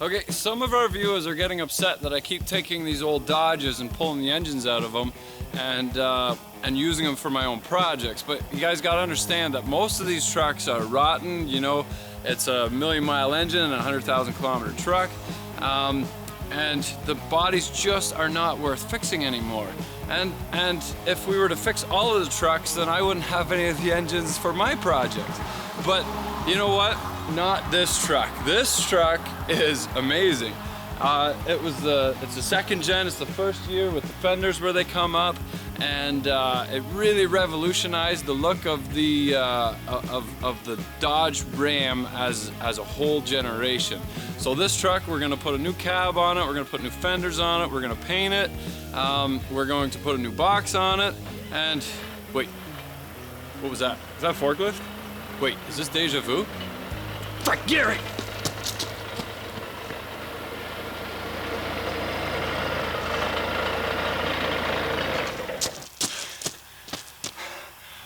Okay, some of our viewers are getting upset that I keep taking these old Dodges and pulling the engines out of them and using them for my own projects. But you guys gotta understand that most of these trucks are rotten. You know, it's a 1,000,000-mile engine and a 100,000-kilometer truck. And the bodies just are not worth fixing anymore. And if we were to fix all of the trucks, then I wouldn't have any of the engines for my projects. But you know what? Not this truck. This truck is amazing. It's the second gen. It's the first year with the fenders where they come up, and it really revolutionized the look of the Dodge Ram as a whole generation. So this truck, we're going to put a new cab on it. We're going to put new fenders on it. We're going to paint it. We're going to put a new box on it. And wait, what was that? Is that a forklift? Wait, is this deja vu? Frick, Gary!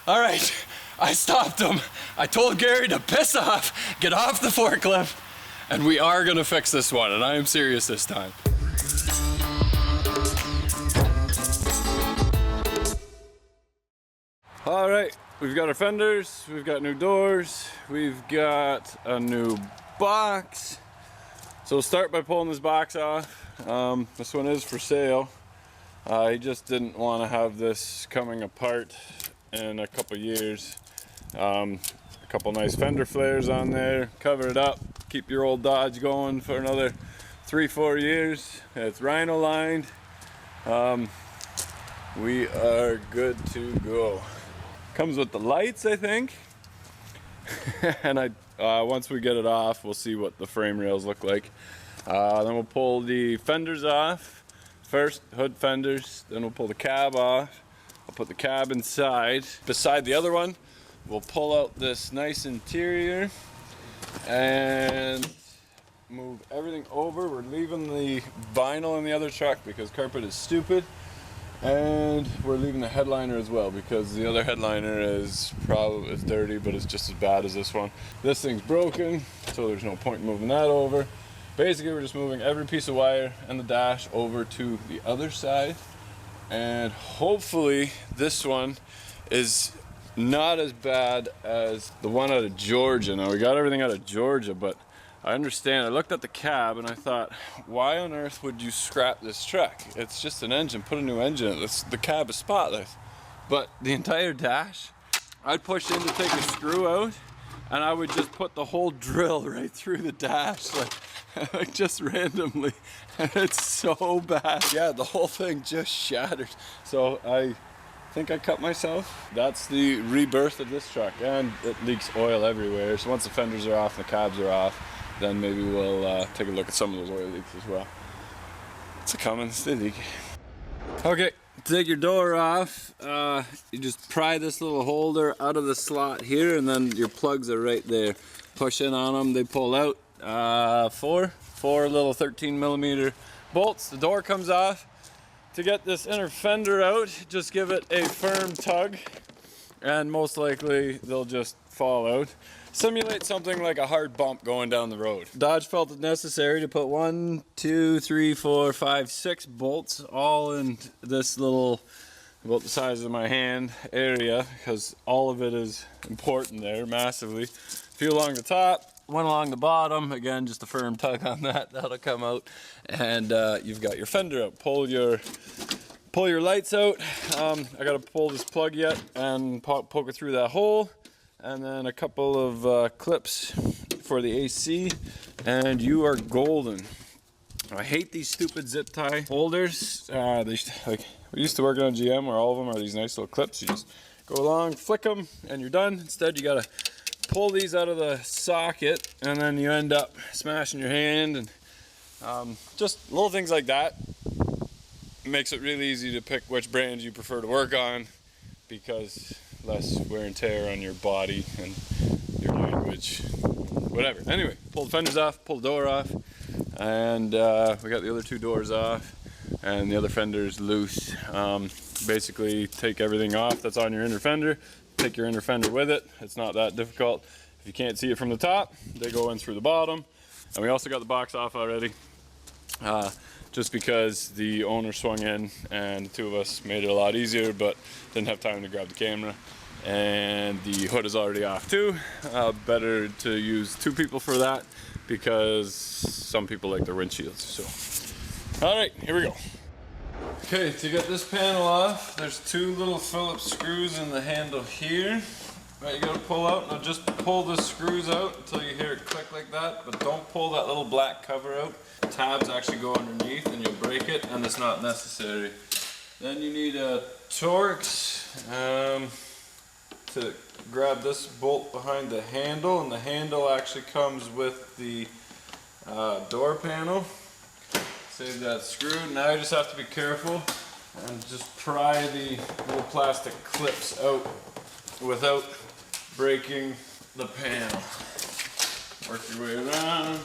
All right, I stopped him. I told Gary to piss off, get off the forklift, and we are gonna fix this one, and I am serious this time. All right, we've got our fenders, we've got new doors, we've got a new box. So we'll start by pulling this box off. This one is for sale. He just didn't want to have this coming apart in a couple years. A couple nice fender flares on there, cover it up, keep your old Dodge going for another 3-4 years. It's rhino lined. We are good to go. Comes with the lights, I think. And once we get it off, we'll see what the frame rails look like. Then we'll pull the fenders off. First, hood fenders, then we'll pull the cab off. I'll put the cab inside. Beside the other one, we'll pull out this nice interior and move everything over. We're leaving the vinyl in the other truck because carpet is stupid. And we're leaving the headliner as well because the other headliner is dirty, but it's just as bad as this one. This thing's broken, so there's no point in moving that over. Basically, we're just moving every piece of wire and the dash over to the other side. And hopefully this one is not as bad as the one out of Georgia. Now, we got everything out of Georgia, but I understand. I looked at the cab and I thought, why on earth would you scrap this truck? It's just an engine, put a new engine in it. The cab is spotless. But the entire dash, I'd push in to take a screw out and I would just put the whole drill right through the dash, like just randomly. And it's so bad. Yeah, the whole thing just shattered. So I think I cut myself. That's the rebirth of this truck, and it leaks oil everywhere. So once the fenders are off and the cabs are off, then maybe we'll take a look at some of those oil leaks as well. It's a Cummins, they leak. Okay, to take your door off, you just pry this little holder out of the slot here, and then your plugs are right there. Push in on them, they pull out. Four little 13mm bolts. The door comes off. To get this inner fender out, just give it a firm tug, and most likely they'll just fall out. Simulate something like a hard bump going down the road. Dodge felt it necessary to put 1, 2, 3, 4, 5, 6 bolts all in this little, about the size of my hand area, because all of it is important there, massively. A few along the top, one along the bottom. Again, just a firm tug on that, that'll come out, and you've got your fender out. Pull your lights out. I gotta pull this plug yet and poke it through that hole. And then a couple of clips for the AC, and you are golden. I hate these stupid zip tie holders. We used to work on GM where all of them are these nice little clips. You just go along, flick them, and you're done. Instead, you gotta pull these out of the socket, and then you end up smashing your hand, and just little things like that. It makes it really easy to pick which brands you prefer to work on, because less wear and tear on your body and your language, whatever. Anyway, pull the fenders off, pull the door off, and we got the other two doors off, and the other fender's loose. Basically, take everything off that's on your inner fender, take your inner fender with it. It's not that difficult. If you can't see it from the top, they go in through the bottom, And we also got the box off already, just because the owner swung in and the two of us made it a lot easier, but didn't have time to grab the camera. And the hood is already off too. Better to use two people for that because some people like their windshields. So, all right, here we go. Okay, to get this panel off, there's two little Phillips screws in the handle here that you gotta pull out. Now just pull the screws out until you hear it click like that, but don't pull that little black cover out. The tabs actually go underneath and you'll break it, and it's not necessary. Then you need a Torx to grab this bolt behind the handle, and the handle actually comes with the door panel. Save that screw. Now you just have to be careful and just pry the little plastic clips out without breaking the panel. Work your way around.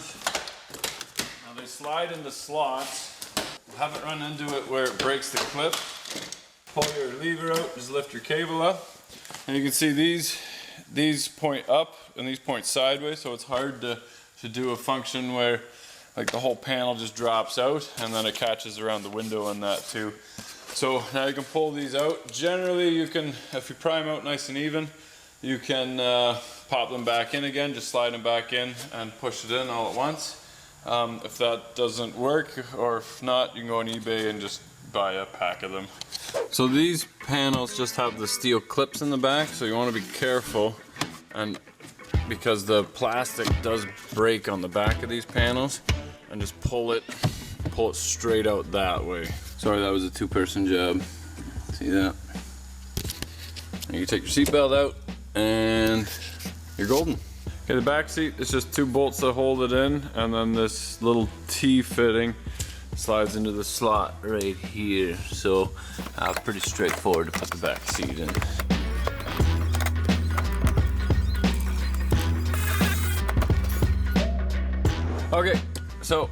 Now they slide into slots. Haven't run into it where it breaks the clip. Pull your lever out, just lift your cable up. And you can see these point up and these point sideways, so it's hard to do a function where like the whole panel just drops out and then it catches around the window and that too. So now you can pull these out. Generally you can, if you pry them out nice and even, you can pop them back in again, just slide them back in and push it in all at once. If that doesn't work, or if not, you can go on eBay and just buy a pack of them. So these panels just have the steel clips in the back, so you want to be careful, and because the plastic does break on the back of these panels, and just pull it straight out that way. Sorry, that was a two-person job. See that? And you take your seatbelt out and you're golden. Okay, the back seat is just two bolts that hold it in, and then this little T-fitting slides into the slot right here. So pretty straightforward to put the back seat in. Okay, so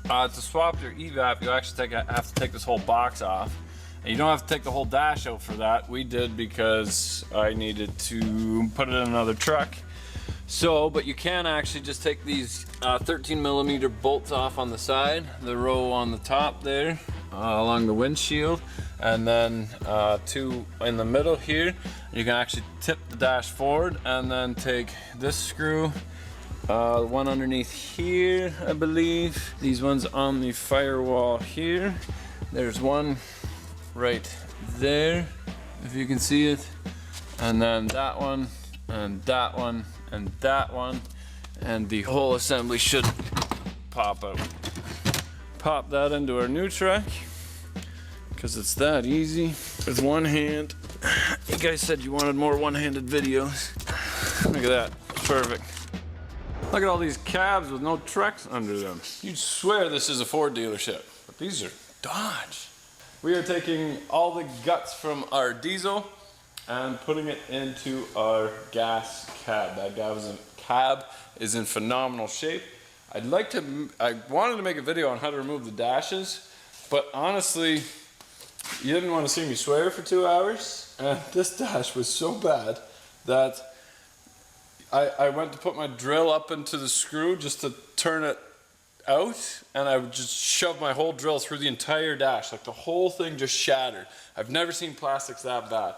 to swap your evap, you actually have to take this whole box off. And you don't have to take the whole dash out for that. We did because I needed to put it in another truck. So, but you can actually just take these 13mm bolts off on the side, the row on the top there, along the windshield, and then two in the middle here. You can actually tip the dash forward and then take this screw, one underneath here, I believe. These ones on the firewall here. There's one right there, if you can see it. And then that one, and that one, and that one, and the whole assembly should pop out. Pop that into our new truck, because it's that easy with one hand. You guys said you wanted more one-handed videos. Look at that, perfect. Look at all these cabs with no Trex under them. You'd swear this is a Ford dealership, but these are Dodge. We are taking all the guts from our diesel and putting it into our gas cab. That cab is in phenomenal shape. I wanted to make a video on how to remove the dashes, but honestly, you didn't want to see me swear for 2 hours, and this dash was so bad that I went to put my drill up into the screw just to turn it out, and I would just shove my whole drill through the entire dash. Like the whole thing just shattered. I've never seen plastics that bad.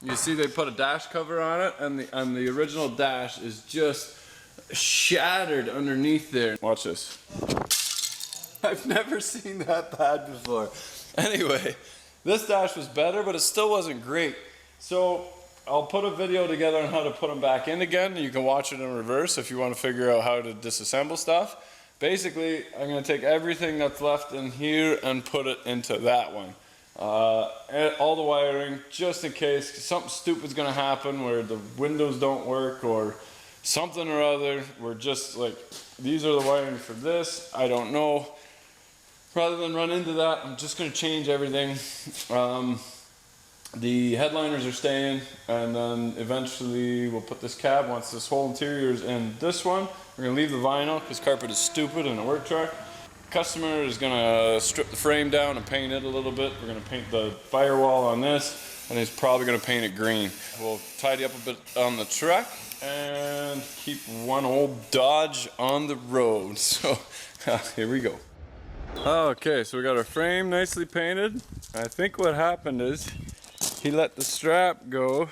You see they put a dash cover on it, and the original dash is just shattered underneath there. Watch this. I've never seen that bad before. Anyway, this dash was better, but it still wasn't great. So I'll put a video together on how to put them back in again. You can watch it in reverse if you want to figure out how to disassemble stuff. Basically, I'm going to take everything that's left in here and put it into that one. All the wiring, just in case something stupid's going to happen where the windows don't work or something or other. We're just like, these are the wiring for this. I don't know. Rather than run into that, I'm just going to change everything. The headliners are staying, and then eventually we'll put this cab, once this whole interior is in this one. We're going to leave the vinyl because carpet is stupid in a work truck. Customer is going to strip the frame down and paint it a little bit. We're going to paint the firewall on this. and he's probably gonna paint it green. We'll tidy up a bit on the truck and keep one old Dodge on the road. So here we go. Okay, so we got our frame nicely painted. I think what happened is he let the strap go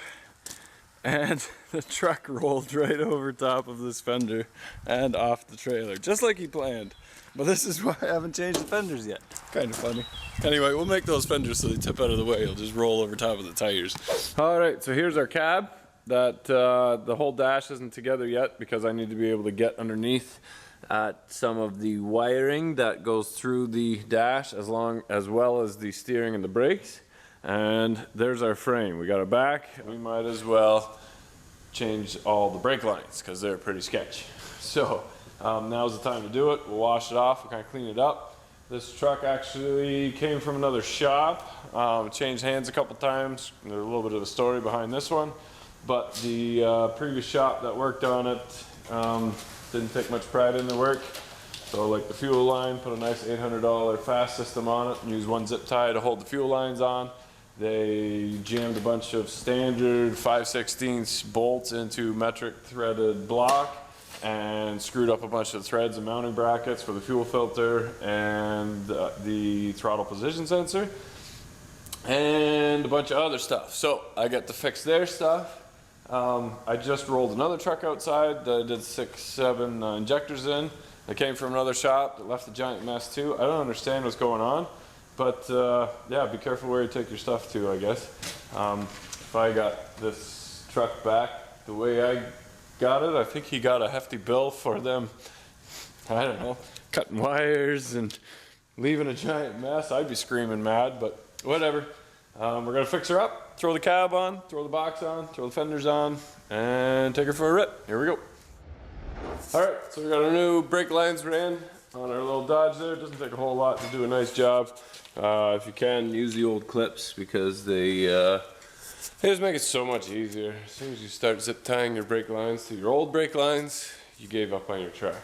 and the truck rolled right over top of this fender and off the trailer, just like he planned. But this is why I haven't changed the fenders yet. Kind of funny. Anyway, we'll make those fenders so they tip out of the way. It'll just roll over top of the tires. All right, so here's our cab. That the whole dash isn't together yet because I need to be able to get underneath at some of the wiring that goes through the dash as well as the steering and the brakes. And there's our frame. We got our back. We might as well change all the brake lines because they're pretty sketch. So now's the time to do it. We'll wash it off, we'll kind of clean it up. This truck actually came from another shop. Changed hands a couple times. There's a little bit of a story behind this one. But the previous shop that worked on it didn't take much pride in their work. So like the fuel line, put a nice $800 fast system on it and use one zip tie to hold the fuel lines on. They jammed a bunch of standard 5/16 bolts into metric threaded block and screwed up a bunch of threads and mounting brackets for the fuel filter and the throttle position sensor and a bunch of other stuff. So I got to fix their stuff. I just rolled another truck outside that I did 6-7 injectors in. They came from another shop that left a giant mess too. I don't understand what's going on, but yeah, be careful where you take your stuff to, I guess. If I got this truck back the way I got it, I think he got a hefty bill for them, I don't know, cutting wires and leaving a giant mess. I'd be screaming mad, but whatever. We're gonna fix her up, throw the cab on, throw the box on, throw the fenders on, and take her for a rip. Here we go. All right, so we got our new brake lines ran on our little Dodge there. It doesn't take a whole lot to do a nice job. If you can, use the old clips because they just make it so much easier. As soon as you start zip tying your brake lines to your old brake lines, you gave up on your truck.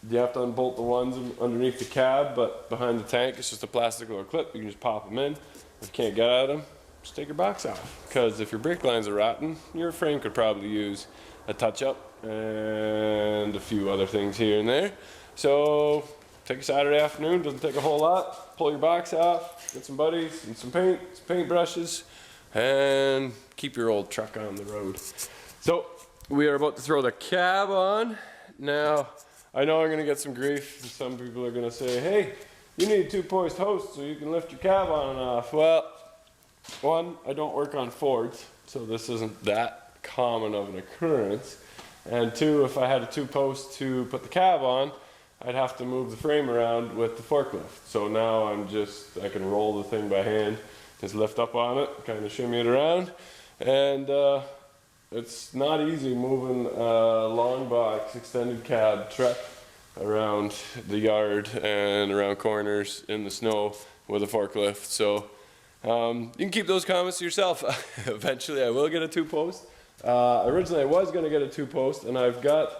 You have to unbolt the ones underneath the cab, but behind the tank it's just a plastic little clip. You can just pop them in. If you can't get at them, just take your box off. Because if your brake lines are rotten, your frame could probably use a touch-up and a few other things here and there. So take a Saturday afternoon, doesn't take a whole lot. Pull your box off, get some buddies and some paint, some paint brushes, and keep your old truck on the road. So we are about to throw the cab on. Now, I know I'm gonna get some grief. Some people are gonna say, hey, you need 2-post host so you can lift your cab on and off. Well, one, I don't work on Fords, so this isn't that common of an occurrence. And two, if I had a 2-post to put the cab on, I'd have to move the frame around with the forklift. So now I can roll the thing by hand, just lift up on it, kind of shimmy it around. And it's not easy moving a long box extended cab truck around the yard and around corners in the snow with a forklift. So you can keep those comments to yourself. Eventually I will get a 2-post. Originally I was going to get a 2-post, and I've got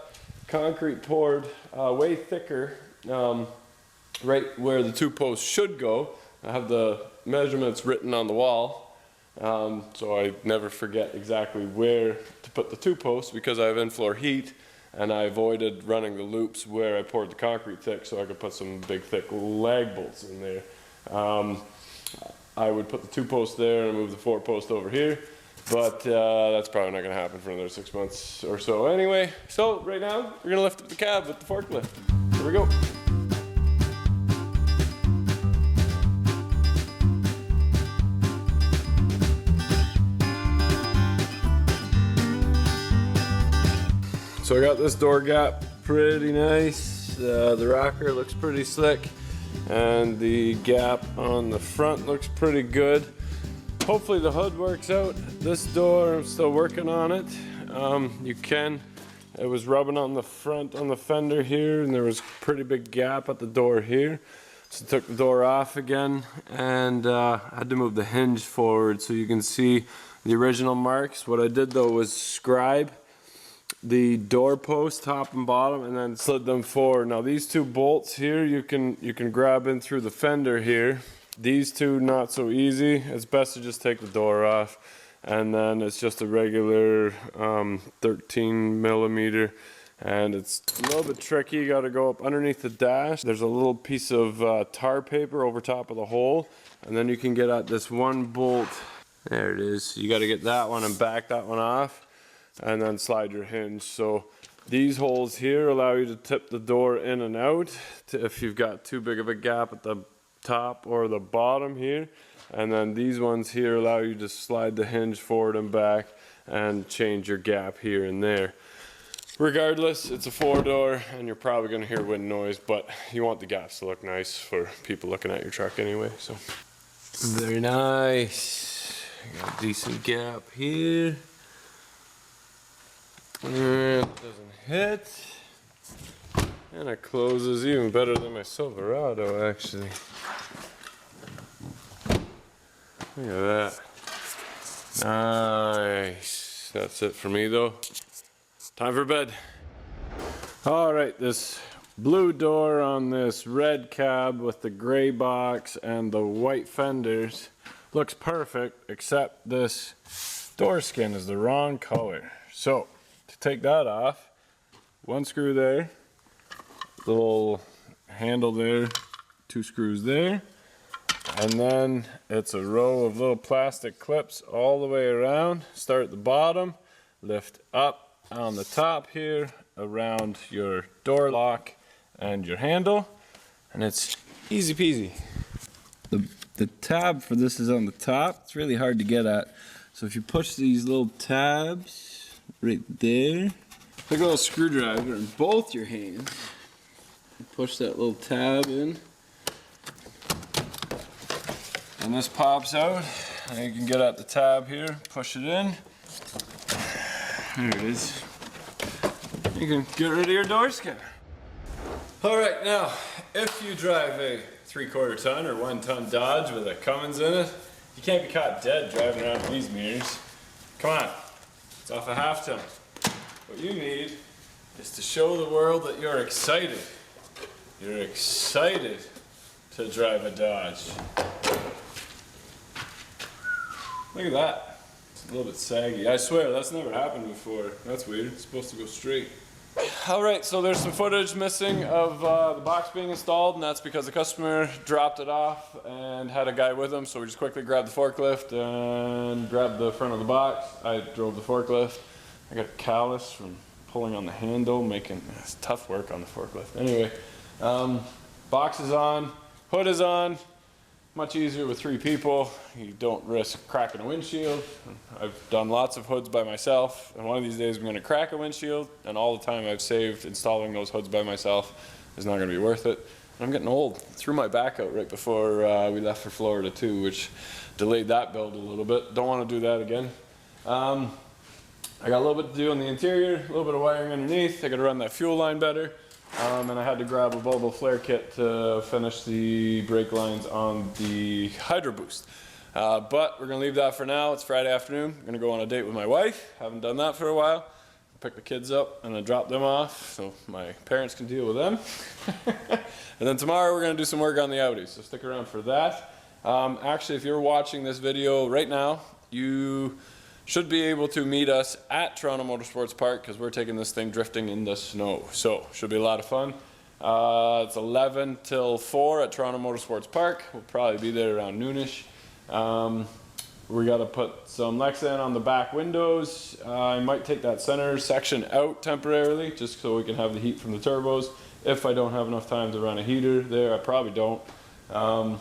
concrete poured way thicker right where the 2-post should go. I have the measurements written on the wall, so I never forget exactly where to put the 2-post because I have in-floor heat, and I avoided running the loops where I poured the concrete thick so I could put some big thick lag bolts in there. I would put the 2-post there and move the 4-post over here. But that's probably not going to happen for another 6 months or so anyway. So right now, we're going to lift up the cab with the forklift. Here we go. So I got this door gap pretty nice. The rocker looks pretty slick. And the gap on the front looks pretty good. Hopefully the hood works out. This door, I'm still working on it. It was rubbing on the front on the fender here, and there was a pretty big gap at the door here. So I took the door off again, and I had to move the hinge forward so you can see the original marks. What I did though was scribe the door post top and bottom and then slid them forward. Now these 2 bolts here, you can grab in through the fender here These two, not so easy. It's best to just take the door off. And then it's just a regular 13 millimeter. And it's a little bit tricky. You got to go up underneath the dash. There's a little piece of tar paper over top of the hole. And then you can get at this one bolt. There it is. You got to get that one and back that one off. And then slide your hinge. So these holes here allow you to tip the door in and out if you've got too big of a gap at the top or the bottom here. And then these ones here allow you to slide the hinge forward and back and change your gap here and there. Regardless, it's a 4-door and you're probably going to hear wind noise, but you want the gaps to look nice for people looking at your truck anyway. So very nice. Got a decent gap here. And it doesn't hit. And it closes even better than my Silverado, actually. Look at that. Nice. That's it for me though. Time for bed. Alright, this blue door on this red cab with the gray box and the white fenders looks perfect, except this door skin is the wrong color. So, to take that off, one screw there, little handle there, 2 screws there, and then it's a row of little plastic clips all the way around. Start at the bottom, lift up on the top here around your door lock and your handle, and it's easy peasy. The tab for this is on the top. It's really hard to get at, so if you push these little tabs right there, take a little screwdriver in both your hands, push that little tab in, and this pops out, and you can get at the tab here, push it in. There it is. You can get rid of your door skin. Alright, now, if you drive a 3/4 ton or 1 ton Dodge with a Cummins in it, you can't be caught dead driving around with these mirrors. Come on, it's off a 1/2 ton. What you need is to show the world that you're excited. You're excited to drive a Dodge. Look at that. A little bit saggy. I swear, that's never happened before. That's weird. It's supposed to go straight. Alright, so there's some footage missing of the box being installed, and that's because the customer dropped it off and had a guy with him, so we just quickly grabbed the forklift and grabbed the front of the box. I drove the forklift. I got a callus from pulling on the handle, making it's tough work on the forklift. Anyway, box is on, hood is on. Much easier with 3 people. You don't risk cracking a windshield. I've done lots of hoods by myself, and one of these days I'm going to crack a windshield, and all the time I've saved installing those hoods by myself is not going to be worth it. And I'm getting old. Threw my back out right before we left for Florida too, which delayed that build a little bit. Don't want to do that again. I got a little bit to do on the interior, a little bit of wiring underneath. I got to run that fuel line better. And I had to grab a bubble flare kit to finish the brake lines on the Hydro Boost. But we're going to leave that for now. It's Friday afternoon. I'm going to go on a date with my wife. Haven't done that for a while. Pick the kids up and then drop them off so my parents can deal with them. And then tomorrow we're going to do some work on the Audi, so stick around for that. Actually, if you're watching this video right now, you should be able to meet us at Toronto Motorsports Park because we're taking this thing drifting in the snow. So, should be a lot of fun. It's 11 till 4 at Toronto Motorsports Park. We'll probably be there around noonish. We got to put some Lexan on the back windows. I might take that center section out temporarily just so we can have the heat from the turbos. If I don't have enough time to run a heater there, I probably don't. And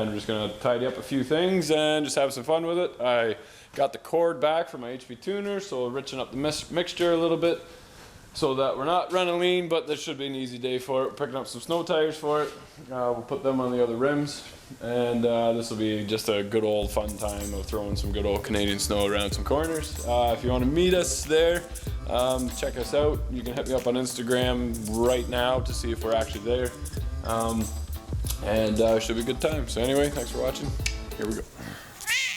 we're just going to tidy up a few things and just have some fun with it. I got the cord back from my HV tuner, so we'll richen up the mixture a little bit so that we're not running lean, but this should be an easy day for it. Picking up some snow tires for it. We'll put them on the other rims, and this will be just a good old fun time of throwing some good old Canadian snow around some corners. If you want to meet us there, check us out. You can hit me up on Instagram right now to see if we're actually there. And it should be a good time. So anyway, thanks for watching. Here we go.